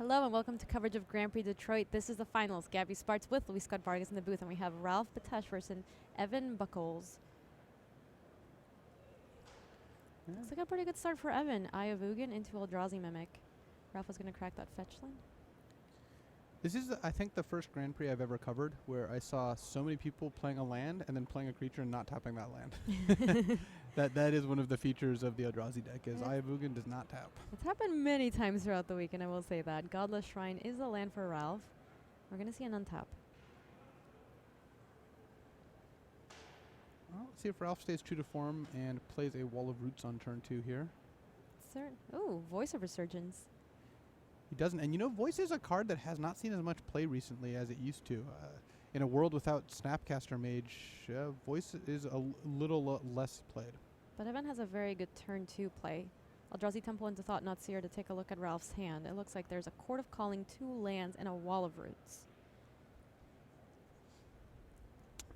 Hello and welcome to coverage of Grand Prix Detroit. This is the finals. Gabby Sparts with Luis Scott Vargas in the booth, and we have Ralph Betesh versus Evan Buchholz. Yeah. Looks like a pretty good start for Evan. Eye of Ugin into Eldrazi Mimic. Ralph was going to crack that fetch line. This is, I think, the first Grand Prix I've ever covered where I saw so many people playing a land and then playing a creature and not tapping that land. That is one of the features of the Eldrazi deck, is Eye of Ugin does not tap. It's happened many times throughout the week, and I will say that. Godless Shrine is the land for Ralph. We're going to see an untap. Well, let's see if Ralph stays true to form and plays a Wall of Roots on turn 2 here. Ooh, Voice of Resurgence. He doesn't. And you know, Voice is a card that has not seen as much play recently as it used to. In a world without Snapcaster Mage, Voice is a little less played. But Evan has a very good turn 2 play. Eldrazi Temple into Thought-Knot Seer to take a look at Ralph's hand. It looks like there's a Court of Calling, 2 lands, and a Wall of Roots.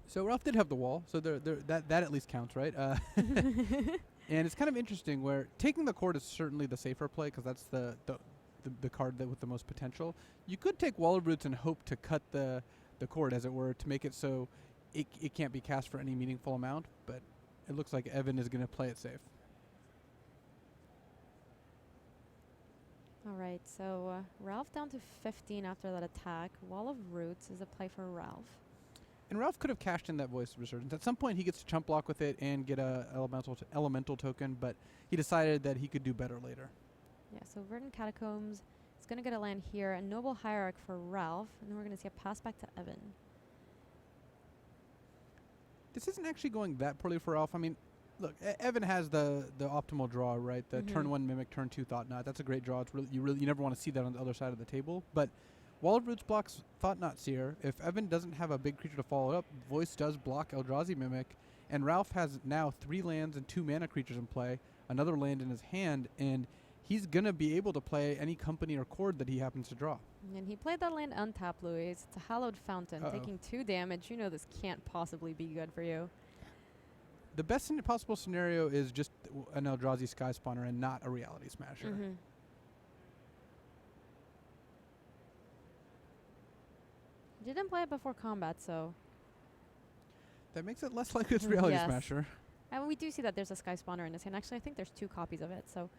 So Ralph did have the wall, so that at least counts, right? And it's kind of interesting where taking the court is certainly the safer play because that's the card with the most potential. You could take Wall of Roots and hope to cut the court, as it were, to make it so it can't be cast for any meaningful amount, but it looks like Evan is going to play it safe. All right, so Ralph down to 15 after that attack. Wall of Roots is a play for Ralph. And Ralph could have cashed in that Voice of Resurgence. At some point, he gets to chump block with it and get a elemental token, but he decided that he could do better later. Yeah, so Verdant Catacombs is going to get a land here, a Noble Hierarch for Ralph, and then we're going to see a pass back to Evan. This isn't actually going that poorly for Ralph. I mean, look, Evan has the optimal draw, right? The turn 1 Mimic, turn 2 Thought-Knot. That's a great draw. It's you never want to see that on the other side of the table. But Wall of Roots blocks Thought-Knot Seer. If Evan doesn't have a big creature to follow it up, Voice does block Eldrazi Mimic, and Ralph has now 3 lands and 2 mana creatures in play, another land in his hand, and he's going to be able to play any company or chord that he happens to draw. And he played that land untapped, Louis. It's a Hallowed Fountain, taking 2 damage. You know this can't possibly be good for you. The best possible scenario is just an Eldrazi Sky Spawner and not a Reality Smasher. Didn't play it before combat, so... That makes it less likely it's Reality Smasher. And we do see that there's a Sky Spawner in his hand. Actually, I think there's 2 copies of it, so...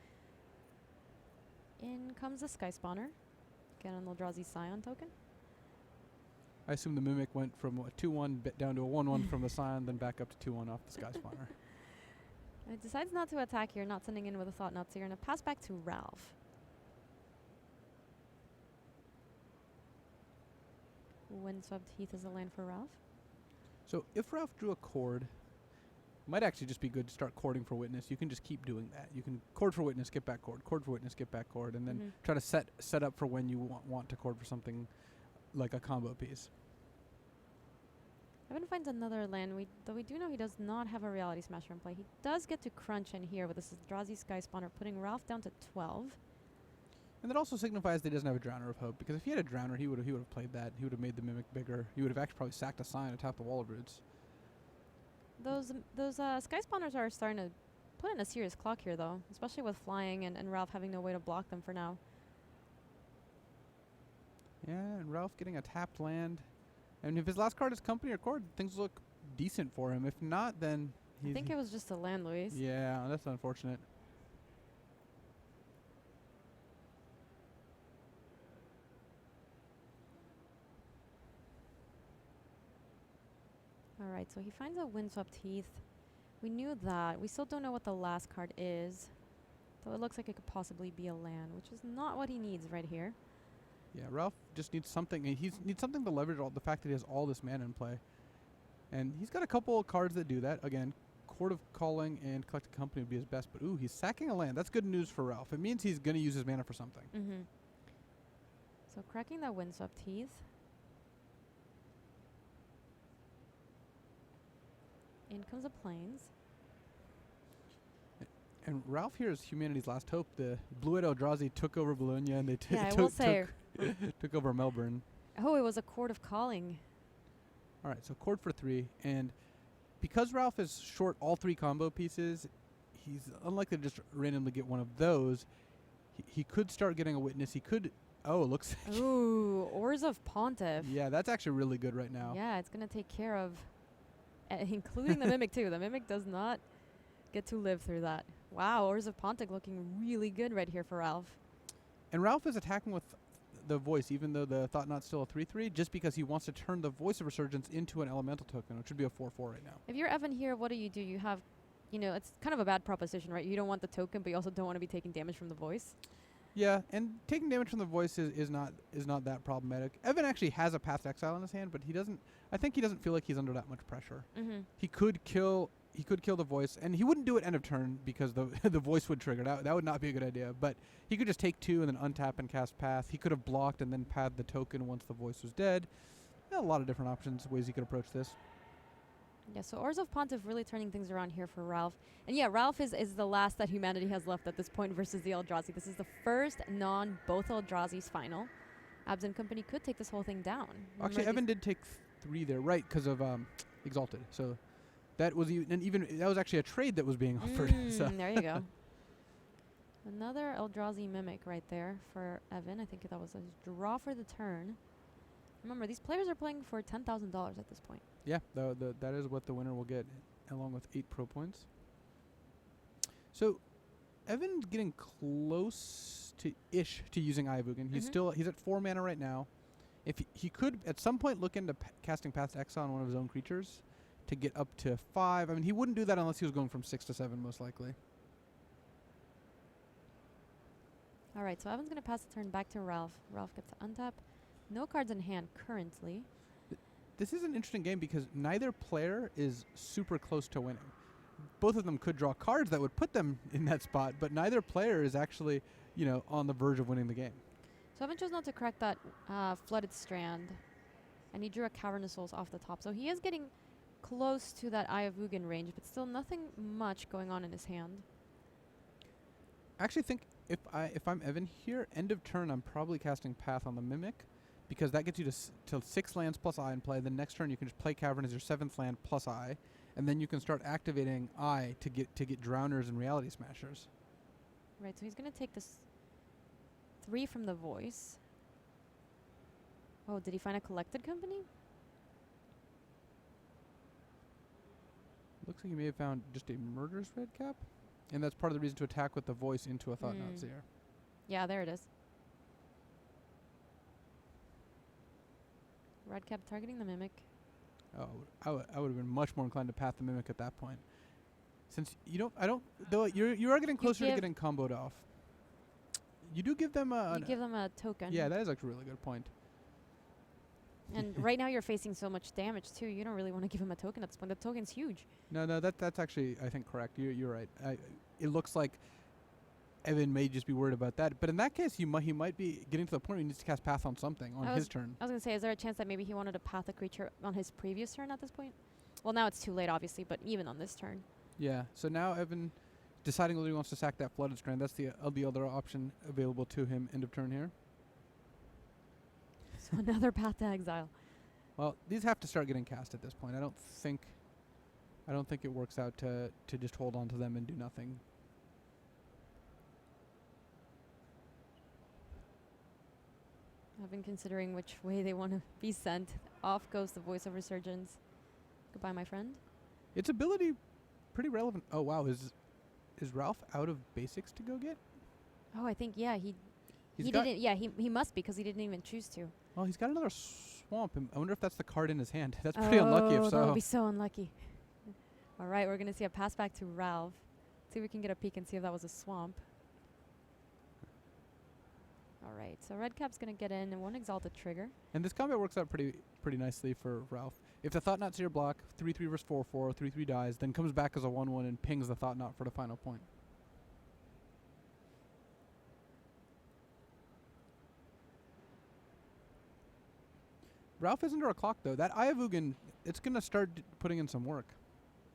In comes the Sky Spawner. Get an Eldrazi Scion token. I assume the Mimic went from a 2-1 down to a 1-1 from the Scion, then back up to 2-1 off the Sky Spawner. It decides not to attack here, not sending in with a Thought-Knot Seer, and a pass back to Ralph. Windswept Heath is a land for Ralph. So if Ralph drew a chord, might actually just be good to start chording for Witness. You can just keep doing that. You can chord for Witness, get back chord for Witness, get back chord, and then try to set up for when you want to chord for something like a combo piece. Evan finds another land, though we do know he does not have a Reality Smasher in play. He does get to crunch in here with this Eldrazi Sky Spawner, putting Ralph down to 12. And that also signifies that he doesn't have a Drowner of Hope, because if he had a Drowner, he would have played that. He would have made the Mimic bigger. He would have actually probably sacked a Scion and tapped the Wall of Roots. Those Sky Spawners are starting to put in a serious clock here, though, especially with flying and Ralph having no way to block them for now. Yeah, and Ralph getting a tapped land. And if his last card is Company or Chord, things look decent for him. If not, then I think it was just a land, Luis. Yeah, that's unfortunate. All right, so he finds a Windswept Heath. We knew that. We still don't know what the last card is, though it looks like it could possibly be a land, which is not what he needs right here. Yeah, Ralph just needs something. He needs something to leverage the fact that he has all this mana in play. And he's got a couple of cards that do that. Again, Court of Calling and Collected Company would be his best, but ooh, he's sacking a land. That's good news for Ralph. It means he's going to use his mana for something. So cracking that Windswept Heath. In comes the Plains. And Ralph here is humanity's last hope. The Blue-Eyed Eldrazi took over Bologna, and they took over Melbourne. Oh, it was a Court of Calling. All right, so chord for 3. And because Ralph is short all 3 combo pieces, he's unlikely to just randomly get one of those. He could start getting a Witness. He could Oh, it looks like. Ooh, Oars of Pontiff. Yeah, that's actually really good right now. Yeah, it's going to take care of, including the Mimic too. The Mimic does not get to live through that. Wow, Oars of Pontiff looking really good right here for Ralph. And Ralph is attacking with the voice, even though the Thought-Knot's still a 3/3, just because he wants to turn the Voice of Resurgence into an elemental token, which would be a 4/4 right now. If you're Evan here, what do? You have, it's kind of a bad proposition, right? You don't want the token, but you also don't want to be taking damage from the voice. Yeah, and taking damage from the voice is not that problematic. Evan actually has a Path to Exile in his hand, but I think he doesn't feel like he's under that much pressure. Mm-hmm. He could kill the voice, and he wouldn't do it end of turn because the the voice would trigger. That would not be a good idea. But he could just take 2 and then untap and cast Path. He could have blocked and then pathed the token once the voice was dead. A lot of different options, ways he could approach this. Yeah, so Oars of Pontiff really turning things around here for Ralph. And yeah, Ralph is the last that humanity has left at this point versus the Eldrazi. This is the first both Eldrazi's final. Abs and Company could take this whole thing down. Actually, Evan did take 3 there, right, because of Exalted. So that was that was actually a trade that was being offered. So There you go. Another Eldrazi Mimic right there for Evan. I think that was a draw for the turn. Remember, these players are playing for $10,000 at this point. yeah, that is what the winner will get, along with 8 pro points. So Evan's getting close to using Eye of Ugin. He's at 4 mana right now. If he could at some point look into casting Path to Exile on one of his own creatures to get up to 5. I mean, he wouldn't do that unless he was going from 6 to 7, most likely. All right, so Evan's going to pass the turn back to Ralph. Ralph gets to untap. No cards in hand currently. This is an interesting game because neither player is super close to winning. Both of them could draw cards that would put them in that spot, but neither player is actually, on the verge of winning the game. So Evan chose not to correct that Flooded Strand, and he drew a Cavernous Souls off the top. So he is getting close to that Eye of Ugin range, but still nothing much going on in his hand. I actually think if I'm Evan here, end of turn, I'm probably casting Path on the Mimic, because that gets you to 6 lands plus Eye in play. Then next turn you can just play Cavern as your 7th land plus Eye, and then you can start activating Eye to get Drowners and Reality Smashers. Right, so he's going to take this 3 from the Voice. Oh, did he find a Collected Company? Looks like he may have found just a Murderous Redcap, and that's part of the reason to attack with the Voice into a Thought-Knot Seer. Yeah, there it is. Redcap targeting the Mimic. Oh, I would have been much more inclined to Path the Mimic at that point. Since you are getting closer to getting comboed off. You do give them give them a token. Yeah, that is actually a really good point. And right now you're facing so much damage too. You don't really want to give him a token at this point. The token's huge. No, that's actually, I think, correct. You're right. It looks like Evan may just be worried about that. But in that case, he might be getting to the point where he needs to cast Path on something on his turn. I was going to say, is there a chance that maybe he wanted to Path a creature on his previous turn at this point? Well, now it's too late, obviously, but even on this turn. Yeah, so now Evan deciding whether he wants to sack that Flooded Strand. That's the other option available to him end of turn here. So another Path to Exile. Well, these have to start getting cast at this point. I don't think it works out to just hold on to them and do nothing. I've been considering which way they want to be sent. Off goes the Voice of Resurgence. Goodbye, my friend. Its ability, pretty relevant. Oh wow, is Ralph out of basics to go get? Oh, I think he didn't. Yeah, he must be because he didn't even choose to. Well, he's got another swamp. I wonder if that's the card in his hand. That's pretty unlucky if so. That would be so unlucky. All right, we're going to see a pass back to Ralph. See if we can get a peek and see if that was a swamp. All right, so Redcap's going to get in and one Exalted trigger. And this combat works out pretty nicely for Ralph. If the Thought-Knot's your block, 3/3 versus 4/4, 3/3 dies, then comes back as a 1/1 and pings the Thought-Knot for the final point. Ralph is under a clock, though. That Eye of Ugin, it's going to start putting in some work.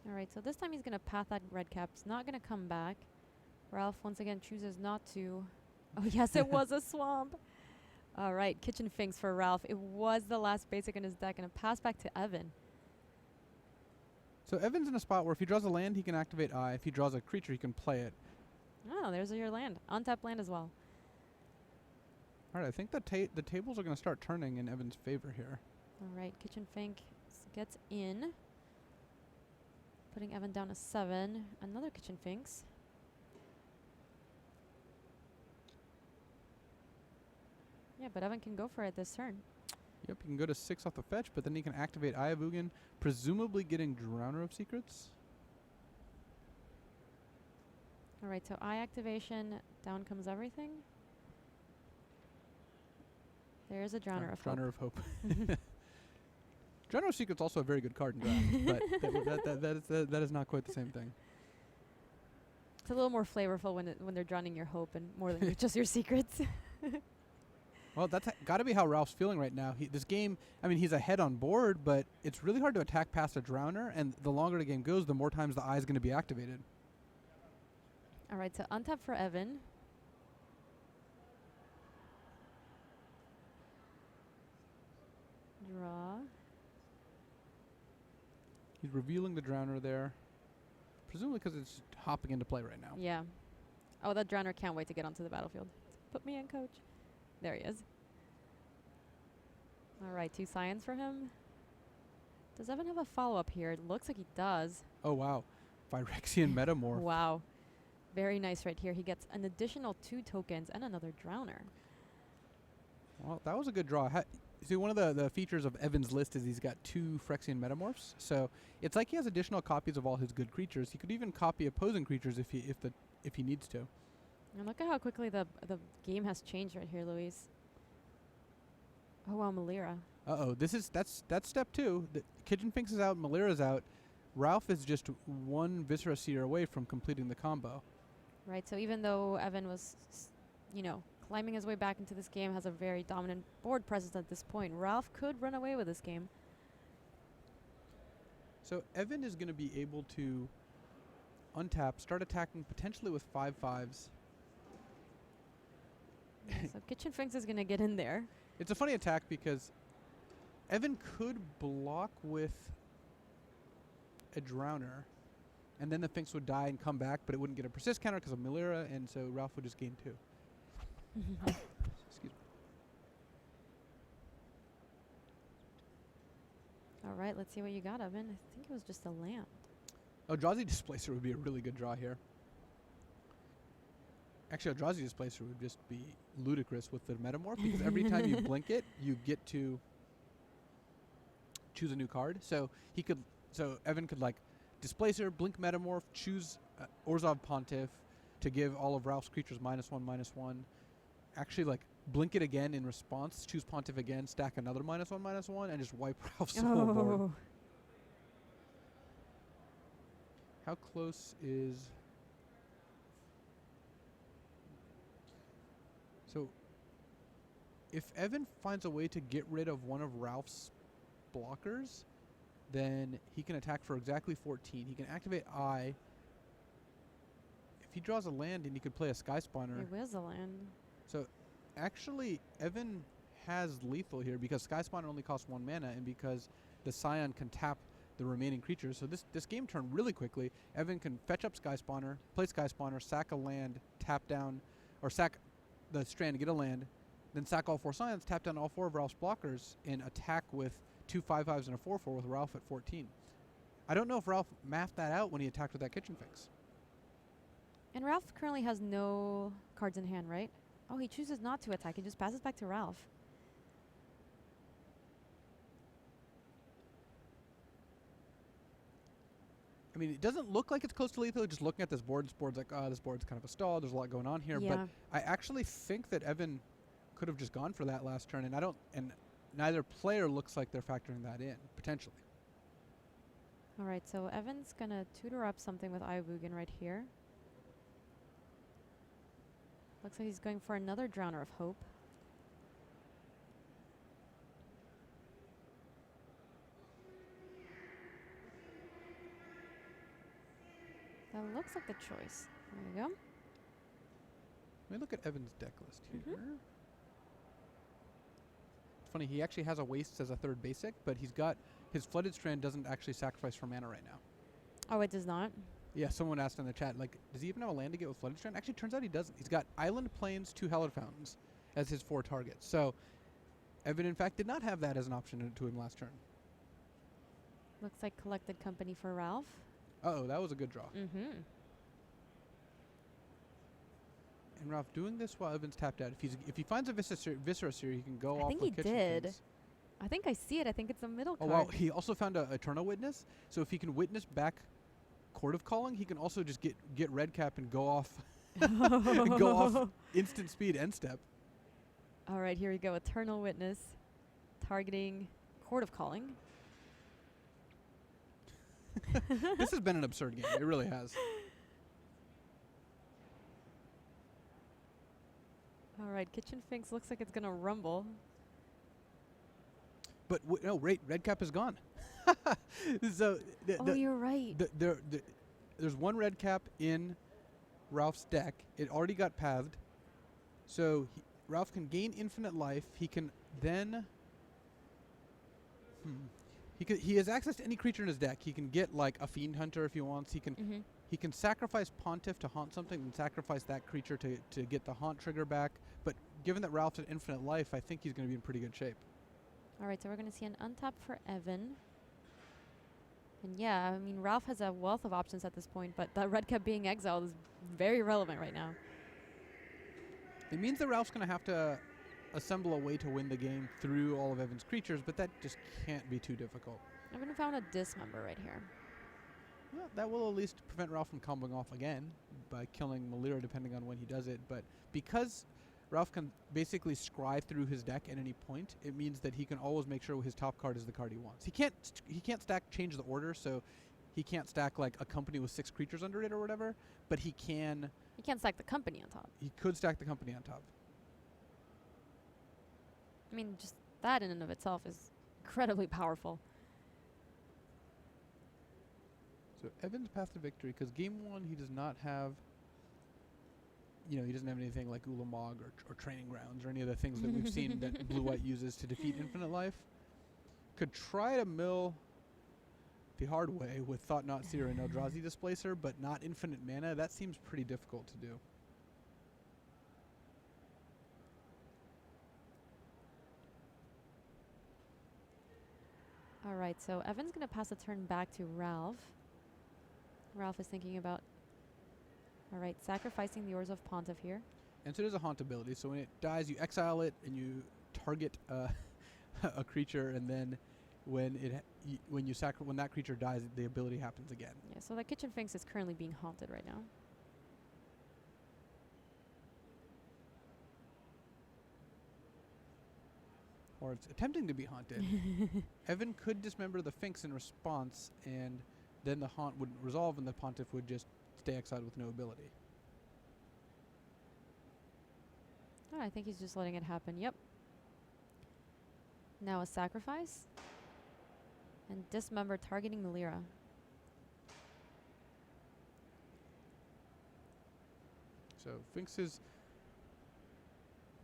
All right, so this time he's going to path that Redcap. It's not going to come back. Ralph, once again, chooses not to. Oh, yes, it was a swamp. All right, Kitchen Finks for Ralph. It was the last basic in his deck, and a pass back to Evan. So Evan's in a spot where if he draws a land, he can activate Eye. If he draws a creature, he can play it. Oh, there's your land. Untapped land as well. All right, I think the tables are going to start turning in Evan's favor here. All right, Kitchen Fink gets in, putting Evan down to 7. Another Kitchen Finks. Yeah, but Evan can go for it this turn. Yep, you can go to 6 off the fetch, but then you can activate Eye of Ugin, presumably getting Drowner of Secrets. All right, so eye activation, down comes everything. There's a Drowner of Hope. Drowner of Hope. Drowner of Secrets also a very good card in draft, but that is not quite the same thing. It's a little more flavorful when they're drowning your hope and more than just your secrets. Well, that's got to be how Ralph's feeling right now. This game, I mean, he's ahead on board, but it's really hard to attack past a Drowner, and the longer the game goes, the more times the eye is going to be activated. All right, so untap for Evan. Draw. He's revealing the Drowner there, presumably because it's hopping into play right now. Yeah. Oh, that Drowner can't wait to get onto the battlefield. Put me in, coach. There he is. All right, 2 Scions for him. Does Evan have a follow-up here? It looks like he does. Oh, wow. Phyrexian Metamorph. Wow. Very nice right here. He gets an additional 2 tokens and another Drowner. Well, that was a good draw. See, one of the features of Evan's list is he's got 2 Phyrexian Metamorphs. So it's like he has additional copies of all his good creatures. He could even copy opposing creatures if he needs to. And look at how quickly the game has changed right here, Luis. Oh, wow, Melira. Uh-oh. That's step 2. The Kitchen Finks is out, Melira's out. Ralph is just 1 Viscera Seer away from completing the combo. Right, so even though Evan was, climbing his way back into this game, has a very dominant board presence at this point, Ralph could run away with this game. So Evan is going to be able to untap, start attacking potentially with 5/5s. So Kitchen Finks is going to get in there. It's a funny attack because Evan could block with a Drowner, and then the Finks would die and come back, but it wouldn't get a persist counter because of Melira, and so Ralph would just gain 2. Excuse me. All right, let's see what you got, Evan. I think it was just a land. Eldrazi Displacer would be a really good draw here. Actually, Eldrazi Displacer would just be ludicrous with the Metamorph, because every time you blink it, you get to choose a new card. So Evan could Displacer, blink Metamorph, choose Orzhov Pontiff to give all of Ralph's creatures -1/-1. Actually, blink it again in response, choose Pontiff again, stack another -1/-1, and just wipe Ralph's whole board. How close is... So, if Evan finds a way to get rid of one of Ralph's blockers, then he can attack for exactly 14. He can activate Eye. If he draws a land, and he could play a Sky Spawner. It was a land. So, actually, Evan has lethal here because Sky Spawner only costs 1 mana, and because the Scion can tap the remaining creatures. So this game turned really quickly. Evan can fetch up Sky Spawner, play Sky Spawner, sack a land, tap down, or sack the strand to get a land, then sack all 4 Scions, tap down all 4 of Ralph's blockers, and attack with 2 5/5s and a 4/4 with Ralph at 14. I don't know if Ralph mapped that out when he attacked with that Kitchen Finks. And Ralph currently has no cards in hand, right? Oh, he chooses not to attack. He just passes back to Ralph. I mean, it doesn't look like it's close to lethal. Just looking at this board's like, this board's kind of a stall. There's a lot going on here. Yeah. But I actually think that Evan could have just gone for that last turn, and neither player looks like they're factoring that in, potentially. All right, so Evan's going to tutor up something with Eye of Ugin right here. Looks like he's going for another Drowner of Hope. That looks like the choice. There you go. Let me look at Evan's deck list here. It's funny, he actually has a Wastes as a 3rd basic, but he's got his Flooded Strand doesn't actually sacrifice for mana right now. Oh, it does not? Yeah, someone asked in the chat, does he even have a land to get with Flooded Strand? Actually, turns out he doesn't. He's got Island Plains, 2 Hallowed Fountains. as his 4 targets. So Evan, in fact, did not have that as an option to him last turn. Looks like collected company for Ralph. Uh-oh, that was a good draw. Mm-hmm. And Ralph doing this while Evan's tapped out. If he finds a Viscera Seer, he can go off. I think with he Kitchen did. Finks. I think I see it. I think it's a middle Oh, card. wow. He also found a Eternal Witness. So if he can witness back Court of Calling, he can also just get red cap and go off and go off instant speed end step. All right, here we go. Eternal Witness targeting Court of Calling. This has been an absurd game. It really has. All right, Kitchen Finks looks like it's going to rumble. But no, red cap is gone. So You're right. there's 1 red cap in Ralph's deck. It already got pathed. So Ralph can gain infinite life. He can then... He has access to any creature in his deck. He can get like a Fiend Hunter if he wants. He can sacrifice Pontiff to haunt something and sacrifice that creature to get the haunt trigger back. But given that Ralph's at infinite life, I think he's going to be in pretty good shape. All right, so we're going to see an untap for Evan. And yeah, I mean, Ralph has a wealth of options at this point, but that red cap being exiled is very relevant right now. It means that Ralph's going to have to assemble a way to win the game through all of Evan's creatures, but that just can't be too difficult. Evan found a dismember right here. Well, that will at least prevent Ralph from comboing off again by killing Melira depending on when he does it. But because Ralph can basically scry through his deck at any point, it means that he can always make sure his top card is the card he wants. He can't stack change the order, so he can't stack like a company with 6 creatures under it or whatever, but he can... He can't stack the company on top. He could stack the company on top. I mean, just that in and of itself is incredibly powerful. So Evan's path to victory, because game 1 he does not have... he doesn't have anything like Ulamog or Training Grounds or any of the things that we've seen that Blue-White uses to defeat infinite life. Could try to mill the hard way with Thought Knot Seer and Eldrazi Displacer, but not infinite mana. That seems pretty difficult to do. All right, so Evan's going to pass the turn back to Ralph. Ralph is thinking about, all right, sacrificing the Oars of Pontiff here. And so there's a haunt ability. So when it dies, you exile it and you target a creature, and then when that creature dies, the ability happens again. Yeah, so the Kitchen Finks is currently being haunted right now. Or it's attempting to be haunted. Evan could dismember the Finks in response, and then the haunt would resolve and the Pontiff would just stay exiled with no ability. Oh, I think he's just letting it happen. Yep. Now a sacrifice. And dismember targeting Melira. So Finks is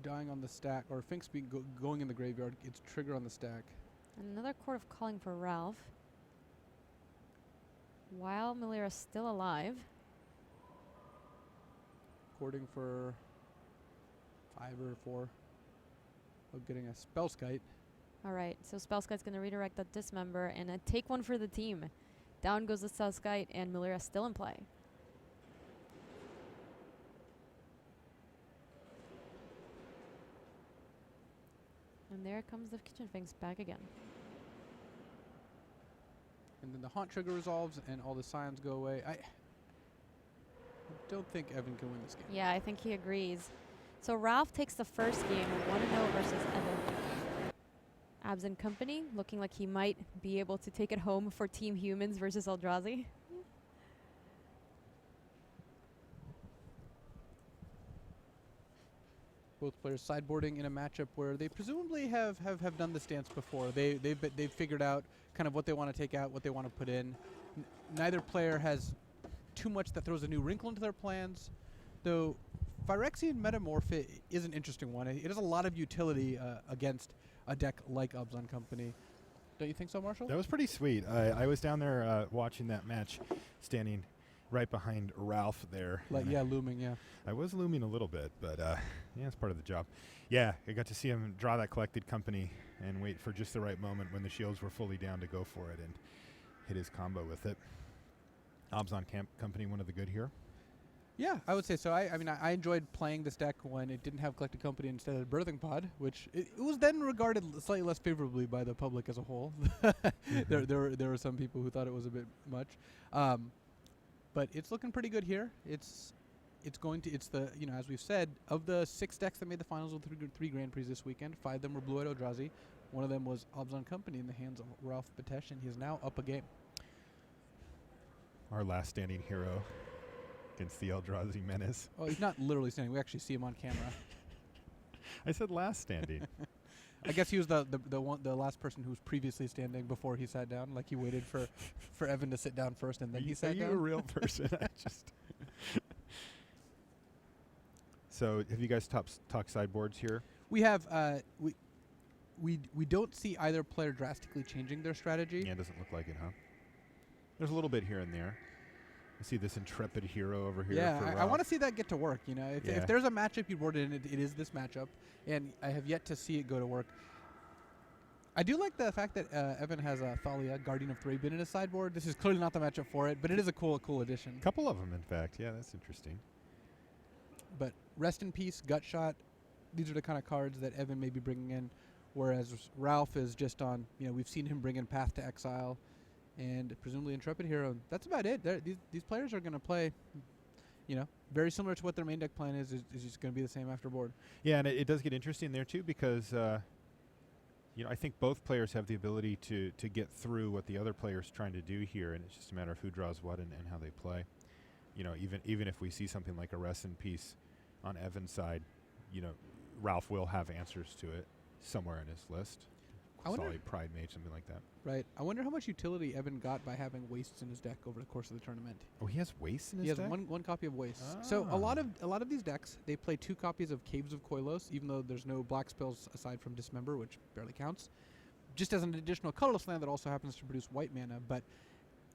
dying on the stack, or Finks being going in the graveyard. It's trigger on the stack. And another Court of Calling for Ralph. While Melira's still alive. Courting for 5 or 4 of getting a Spellskite. All right, so Spellskite's going to redirect that dismember and take one for the team. Down goes the Spellskite, and Melira's still in play. And there comes the Kitchen Finks back again. And then the haunt trigger resolves and all the scions go away. I don't think Evan can win this game. Yeah, I think he agrees. So Ralph takes the first game, 1-0 versus Evan. Abs and Company, looking like he might be able to take it home for Team Humans versus Eldrazi. Both players sideboarding in a matchup where they presumably have done this dance before. They've figured out kind of what they want to take out, what they want to put in. Neither player has too much that throws a new wrinkle into their plans, though Phyrexian Metamorph is an interesting one. It has a lot of utility against a deck like Abzan Company. Don't you think so, Marshall? That was pretty sweet. I was down there watching that match, standing right behind Ralph there. Like, yeah, looming, yeah. I was looming a little bit, but yeah, it's part of the job. Yeah, I got to see him draw that collected company and wait for just the right moment when the shields were fully down to go for it and hit his combo with it. Obzon Company, one of the good here. Yeah, I would say so. I mean, I enjoyed playing this deck when it didn't have Collected Company instead of Birthing Pod, which it was then regarded slightly less favorably by the public as a whole. There were some people who thought it was a bit much, but it's looking pretty good here. It's the, you know, as we've said, of the 6 decks that made the finals of the 3 Grand Prix this weekend, 5 of them were Blue-Eyed Eldrazi. One of them was Obzon Company in the hands of Ralph Betesh, and he is now up a game. Our last standing hero against the Eldrazi menace. Oh, he's not literally standing. We actually see him on camera. I said last standing. I guess he was the last person who was previously standing before he sat down. Like he waited for Evan to sit down first, and then he sat down. Are you a real person? I just. So, have you guys talked sideboards here? We have. We don't see either player drastically changing their strategy. Yeah, it doesn't look like it, huh? There's a little bit here and there. I see this intrepid hero over here. Yeah, I want to see that get to work. You know, if there's a matchup you boarded in, it is this matchup, and I have yet to see it go to work. I do like the fact that Evan has Thalia, Guardian of Thraben, in his sideboard. This is clearly not the matchup for it, but it is a cool addition. A couple of them, in fact. Yeah, that's interesting. But Rest in Peace, Gutshot, these are the kind of cards that Evan may be bringing in, whereas Ralph is just on, you know, we've seen him bring in Path to Exile and presumably Intrepid Hero. That's about it. These players are going to play, you know, very similar to what their main deck plan is just going to be the same after board. Yeah, and it does get interesting there, too, because, you know, I think both players have the ability to get through what the other player's trying to do here, and it's just a matter of who draws what and how they play. You know, even if we see something like a Rest in Peace on Evan's side, you know, Ralph will have answers to it somewhere in his list. Solid Pride Mage, something like that. Right. I wonder how much utility Evan got by having Wastes in his deck over the course of the tournament. Oh, he has Wastes in his deck? He has one copy of Wastes. So a lot of these decks, they play 2 copies of Caves of Koilos, even though there's no black spells aside from Dismember, which barely counts. Just as an additional colorless land that also happens to produce white mana. But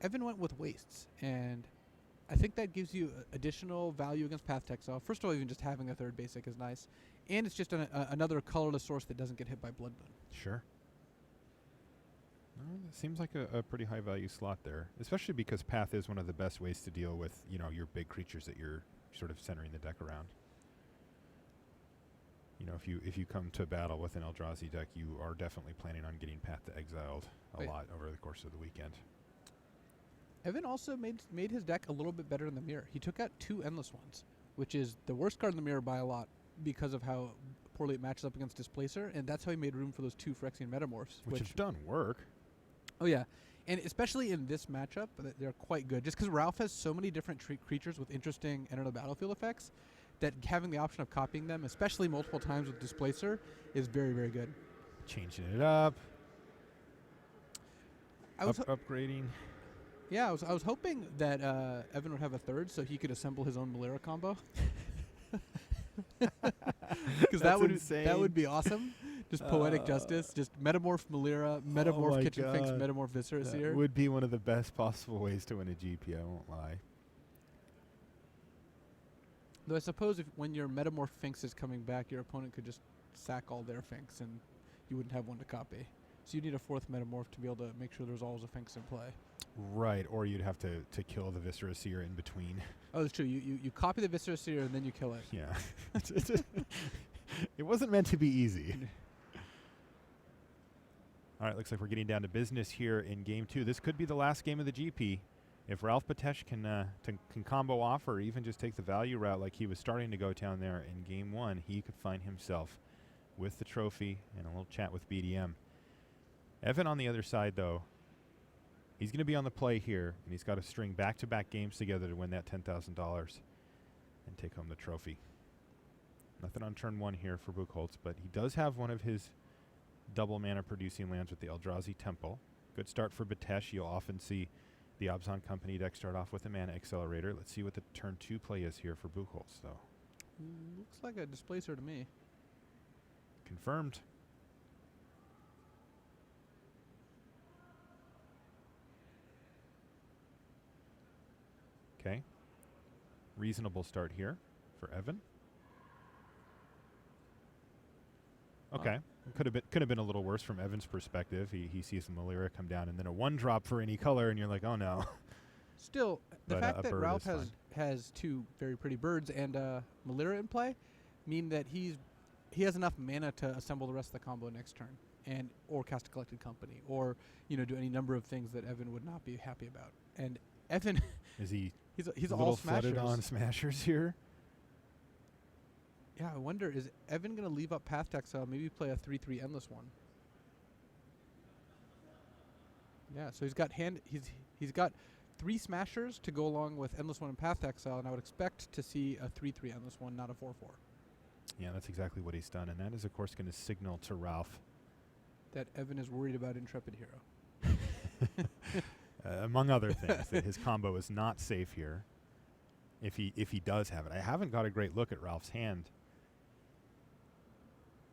Evan went with Wastes, and I think that gives you additional value against Path to Exile. First of all, even just having a 3rd basic is nice. And it's just another colorless source that doesn't get hit by Bloodboon. Sure. It seems like a pretty high value slot there, especially because Path is one of the best ways to deal with, you know, your big creatures that you're sort of centering the deck around. You know, if you come to battle with an Eldrazi deck, you are definitely planning on getting Path to Exiled a lot over the course of the weekend. Evan also made his deck a little bit better in the mirror. He took out 2 Endless Ones, which is the worst card in the mirror by a lot because of how poorly it matches up against Displacer, and that's how he made room for those 2 Phyrexian Metamorphs. Which have done work. Oh, yeah. And especially in this matchup, they're quite good. Just because Ralph has so many different creatures with interesting enter the battlefield effects that having the option of copying them, especially multiple times with Displacer, is very, very good. Changing it up. Upgrading. Yeah, I was hoping that Evan would have a 3rd so he could assemble his own Malera combo. Because that would be awesome. Just Poetic Justice, just Metamorph Malera, Metamorph Kitchen Finks, Metamorph Viscera Seer. That would be one of the best possible ways to win a GP, I won't lie. Though I suppose when your Metamorph Finks is coming back, your opponent could just sack all their Finks and you wouldn't have one to copy. So you need a 4th Metamorph to be able to make sure there's always a Finks in play. Right, or you'd have to kill the Viscera Seer in between. Oh, that's true. You copy the Viscera Seer and then you kill it. Yeah. It wasn't meant to be easy. All right, looks like we're getting down to business here in Game 2. This could be the last game of the GP. If Ralph Betesh can combo off or even just take the value route like he was starting to go down there in Game 1, he could find himself with the trophy and a little chat with BDM. Evan on the other side, though, he's going to be on the play here, and he's got to string back-to-back games together to win that $10,000 and take home the trophy. Nothing on turn 1 here for Buchholz, but he does have one of his double mana producing lands with the Eldrazi Temple. Good start for Betesh. You'll often see the Obzon Company deck start off with a mana accelerator. Let's see what the turn 2 play is here for Buchholz, though. Looks like a Displacer to me. Confirmed. Okay. Reasonable start here for Evan. Okay. Could have been a little worse from Evan's perspective. He sees the Malira come down and then a 1-drop for any color, and you're like, oh no. Still, the But, fact a that bird Ralph is has 2 very pretty birds and Malira in play mean that he has enough mana to assemble the rest of the combo next turn, or cast a Collected Company, or do any number of things that Evan would not be happy about. And Evan Is he he's a all little smashers. flooded on smashers here? Yeah, I wonder, is Evan going to leave up Path to Exile, maybe play a 3/3 Endless one? Yeah, so he's got 3 smashers to go along with Endless one and Path to Exile, and I would expect to see a 3/3 Endless one, not a 4/4. Yeah, that's exactly what he's done, and that is, of course, going to signal to Ralph. That Evan is worried about Intrepid Hero. Among other things, that his combo is not safe here if he does have it. I haven't got a great look at Ralph's hand.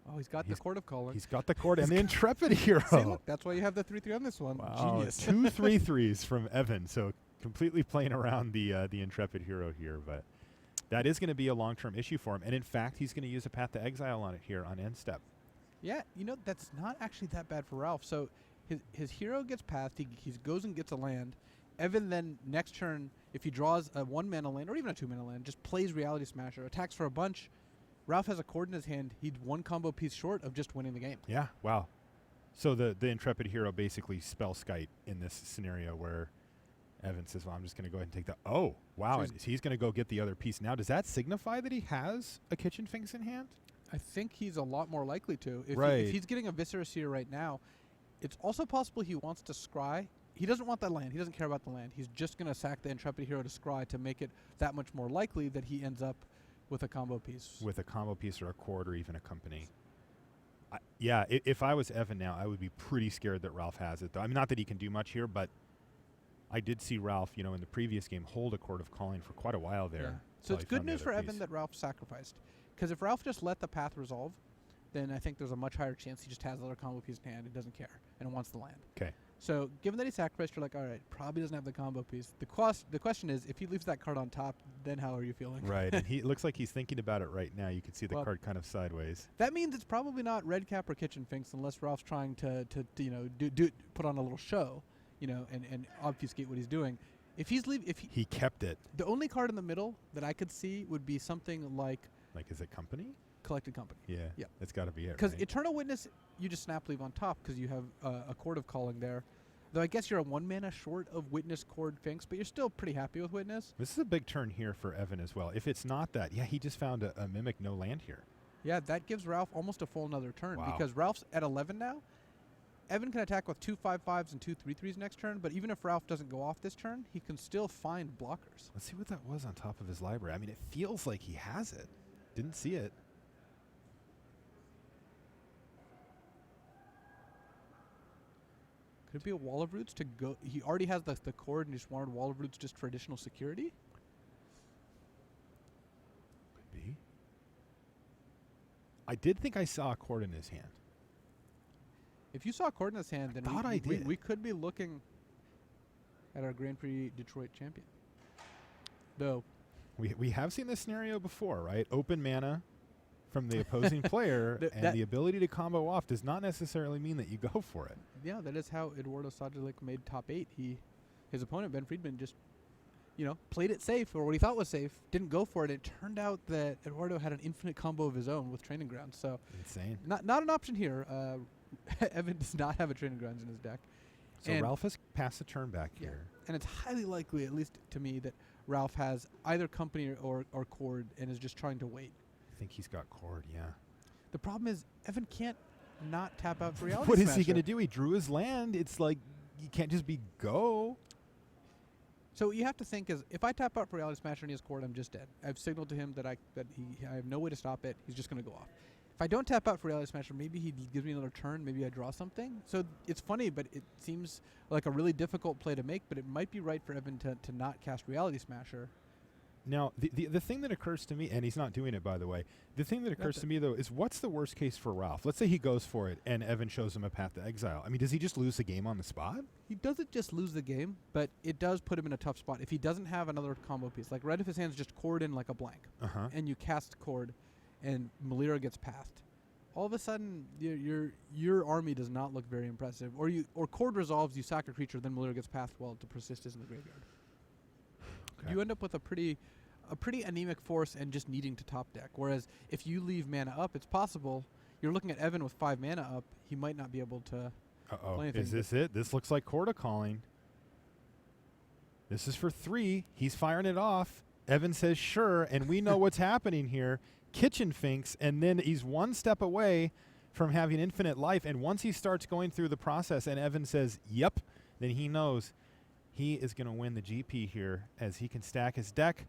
Oh, he's got the Court of Calling. He's got the Court and the Intrepid Hero. See, look, that's why you have the 3/3 on this one. Wow, Genius. 2 3/3s from Evan, so completely playing around the Intrepid Hero here, but that is going to be a long-term issue for him. And in fact, he's going to use a Path to Exile on it here on end step. Yeah, that's not actually that bad for Ralph. So his hero gets pathed, he goes and gets a land. Evan then next turn, if he draws a 1-mana land or even a 2-mana land, just plays Reality Smasher, attacks for a bunch. Ralph has a Chord in his hand. He's 1 combo piece short of just winning the game. Yeah, wow. So the Intrepid Hero basically spell Skite in this scenario where Evan says, well, I'm just going to go ahead and take the... Oh, wow. So He's going to go get the other piece. Now, does that signify that he has a Kitchen Finks in hand? I think he's a lot more likely to. Right. If he's getting a Viscera Seer right now, it's also possible he wants to scry. He doesn't want that land. He doesn't care about the land. He's just going to sack the Intrepid Hero to scry to make it that much more likely that he ends up with a combo piece. With a combo piece or a Chord or even a Company. Yeah, if I was Evan now, I would be pretty scared that Ralph has it, though. I mean, not that he can do much here, but I did see Ralph, in the previous game, hold a Court of Calling for quite a while there. Yeah. So it's good news for Evan that Ralph sacrificed. Because if Ralph just let the path resolve, then I think there's a much higher chance he just has another combo piece in hand and doesn't care and wants the land. Okay. So given that he sacrificed, you're like, all right, probably doesn't have the combo piece. The question is, if he leaves that card on top, then how are you feeling? Right, and he looks like he's thinking about it right now. You can see the card kind of sideways. That means it's probably not Red Cap or Kitchen Finks unless Ralph's trying to put on a little show, and obfuscate what he's doing. If he kept it. The only card in the middle that I could see would be something like is it Company? Collected Company. Yeah. That's got to be it. Because right? Eternal Witness, you just snap leave on top because you have a Court of Calling there. Though I guess you're a 1 mana short of Witness, Chord, Finks, but you're still pretty happy with Witness. This is a big turn here for Evan as well. If it's not that, he just found a Mimic no land here. Yeah, that gives Ralph almost a full another turn because Ralph's at 11 now. Evan can attack with 2 5/5s and 2 3/3s next turn, but even if Ralph doesn't go off this turn, he can still find blockers. Let's see what that was on top of his library. I mean, it feels like he has it. Didn't see it. Could it be a Wall of Roots to go? He already has the Chord and just wanted Wall of Roots just for additional security? Could be. I did think I saw a Chord in his hand. If you saw a Chord in his hand, then we could be looking at our Grand Prix Detroit champion. Though. We have seen this scenario before, right? Open mana from the opposing player, and the ability to combo off does not necessarily mean that you go for it. Yeah, that is how Eduardo Sadalik made top 8. His opponent, Ben Friedman, just played it safe, or what he thought was safe, didn't go for it. It turned out that Eduardo had an infinite combo of his own with Training Grounds. So insane. Not an option here. Evan does not have a Training Grounds in his deck. So Ralph has passed the turn back here. And it's highly likely, at least to me, that Ralph has either Company or Chord and is just trying to wait. I think he's got Chord, yeah. The problem is Evan can't not tap out for Reality What Smasher. is he going to do? He drew his land. It's like you can't just be go. So what you have to think is, if I tap out for Reality Smasher and he has Chord, I'm just dead. I've signaled to him that I have no way to stop it. He's just going to go off. If I don't tap out for Reality Smasher, maybe he gives me another turn. Maybe I draw something. So it's funny, but it seems like a really difficult play to make. But it might be right for Evan to not cast Reality Smasher. Now, the thing that occurs to me, and he's not doing it, by the way, the thing that occurs to me, though, is what's the worst case for Ralph? Let's say he goes for it, and Evan shows him a path to exile. I mean, does he just lose the game on the spot? He doesn't just lose the game, but it does put him in a tough spot. If he doesn't have another combo piece, like red if his hand's just cored in like a blank, and you cast cord, and Melira gets pathed, all of a sudden your army does not look very impressive. Or cord resolves, you sack a creature, then Melira gets pathed while the persist is in the graveyard. Okay. You end up with a pretty anemic force and just needing to top deck. Whereas if you leave mana up, it's possible. You're looking at Evan with 5 mana up. He might not be able to play anything. Is this it? This looks like Corda calling. This is for 3. He's firing it off. Evan says sure, and we know what's happening here. Kitchen Finks, and then he's one step away from having infinite life. And once he starts going through the process and Evan says, yep, then he knows he is going to win the GP here as he can stack his deck,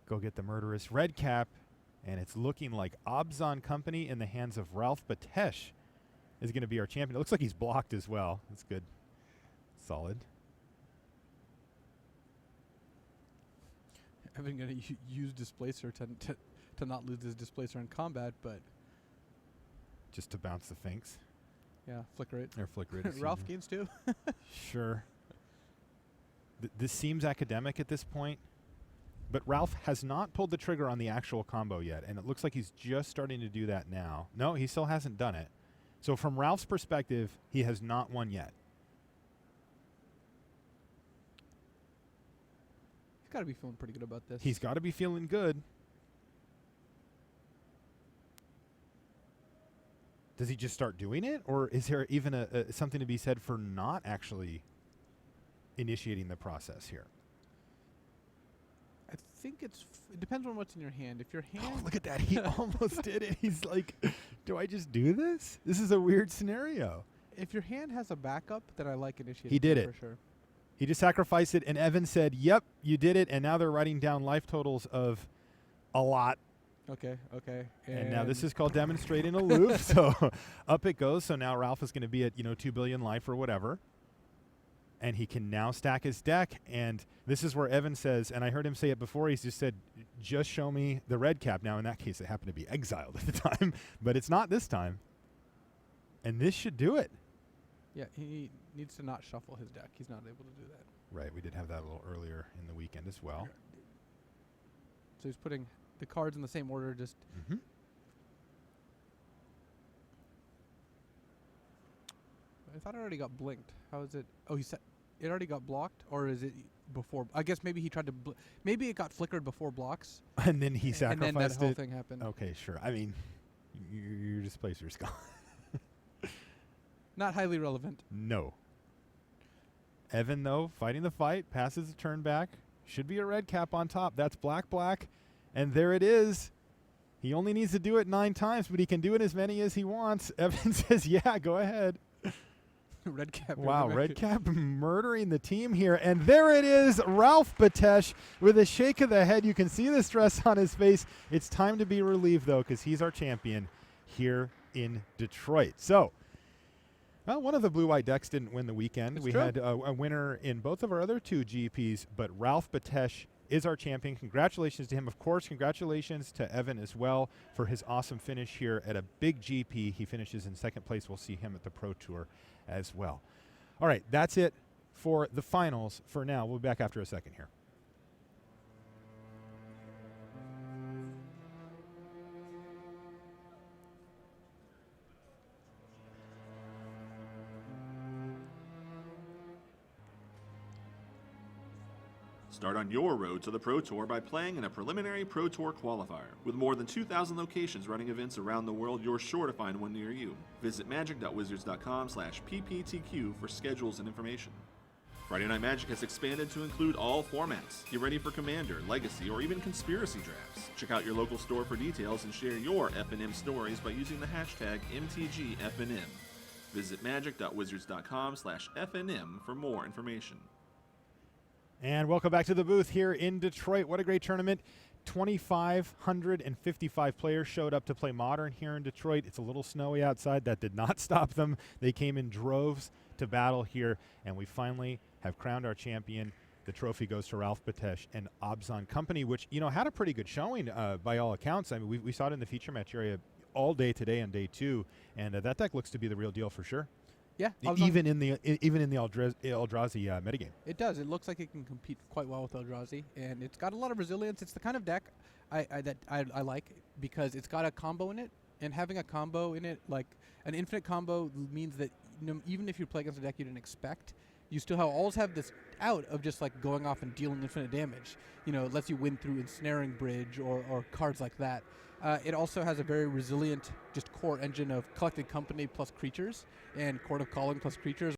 go get the murderous red cap, and it's looking like Obzon Company in the hands of Ralph Betesh is going to be our champion. It looks like he's blocked as well. That's good. Solid. Evan going to use Displacer to not lose his Displacer in combat, but just to bounce the Finks. Yeah, flicker it. Or flicker it. Ralph gains too. Sure. This seems academic at this point, but Ralph has not pulled the trigger on the actual combo yet, and it looks like he's just starting to do that now. No, he still hasn't done it. So from Ralph's perspective, he has not won yet. He's got to be feeling pretty good about this. He's got to be feeling good. Does he just start doing it, or is there even something to be said for not actually initiating the process here? I think it depends on what's in your hand. If your hand... Oh, look at that. He almost did it. He's like, do I just do this? This is a weird scenario. If your hand has a backup, then I like initiating. He did it. For sure. He just sacrificed it, and Evan said, yep, you did it, and now they're writing down life totals of a lot. Okay. And now this is called demonstrating a loop, so up it goes. So now Ralph is going to be at 2 billion life or whatever. And he can now stack his deck, and this is where Evan says, and I heard him say it before, he's just said, just show me the red cap. Now, in that case, it happened to be exiled at the time, but it's not this time. And this should do it. Yeah, he needs to not shuffle his deck. He's not able to do that. Right, we did have that a little earlier in the weekend as well. So he's putting the cards in the same order, just... I thought it already got blinked. How is it? Oh, he said it already got blocked, or is it before? I guess maybe he tried to. Maybe it got flickered before blocks, and then he sacrificed it. And then that whole thing happened. Okay, sure. I mean, your Displacer's gone. Not highly relevant. No. Evan, though, fighting the fight, passes the turn back. Should be a red cap on top. That's black, and there it is. He only needs to do it 9 times, but he can do it as many as he wants. Evan says, "Yeah, go ahead." Red cap. Wow, red cap murdering the team here. And there it is, Ralph Betesh with a shake of the head. You can see the stress on his face. It's time to be relieved, though, because he's our champion here in Detroit. So, well, one of the blue-white decks didn't win the weekend. It's we true. had a winner in both of our other 2 GPs, but Ralph Betesh is our champion. Congratulations to him. Of course, congratulations to Evan as well for his awesome finish here at a big GP. He finishes in 2nd place. We'll see him at the Pro Tour as well. All right, that's it for the finals for now. We'll be back after a second here. Start on your road to the Pro Tour by playing in a preliminary Pro Tour qualifier. With more than 2,000 locations running events around the world, you're sure to find one near you. Visit magic.wizards.com/pptq for schedules and information. Friday Night Magic has expanded to include all formats. Get ready for Commander, Legacy, or even Conspiracy drafts. Check out your local store for details and share your FNM stories by using the hashtag MTGFNM. Visit magic.wizards.com/FNM for more information. And welcome back to the booth here in Detroit. What a great tournament. 2,555 players showed up to play Modern here in Detroit. It's a little snowy outside. That did not stop them. They came in droves to battle here, and we finally have crowned our champion The trophy goes to Ralph Betesh and Obzon Company, which, had a pretty good showing by all accounts. I mean, we saw it in the feature match area all day today on day 2, and that deck looks to be the real deal for sure. Yeah, Even in the Eldrazi metagame. It does. It looks like it can compete quite well with Eldrazi, and it's got a lot of resilience. It's the kind of deck I like because it's got a combo in it, and having a combo in it, like an infinite combo, means that even if you play against a deck you didn't expect, you still always have this out of just like going off and dealing infinite damage. It lets you win through Ensnaring Bridge or cards like that. It also has a very resilient just core engine of Collected Company plus creatures and Court of Calling plus creatures.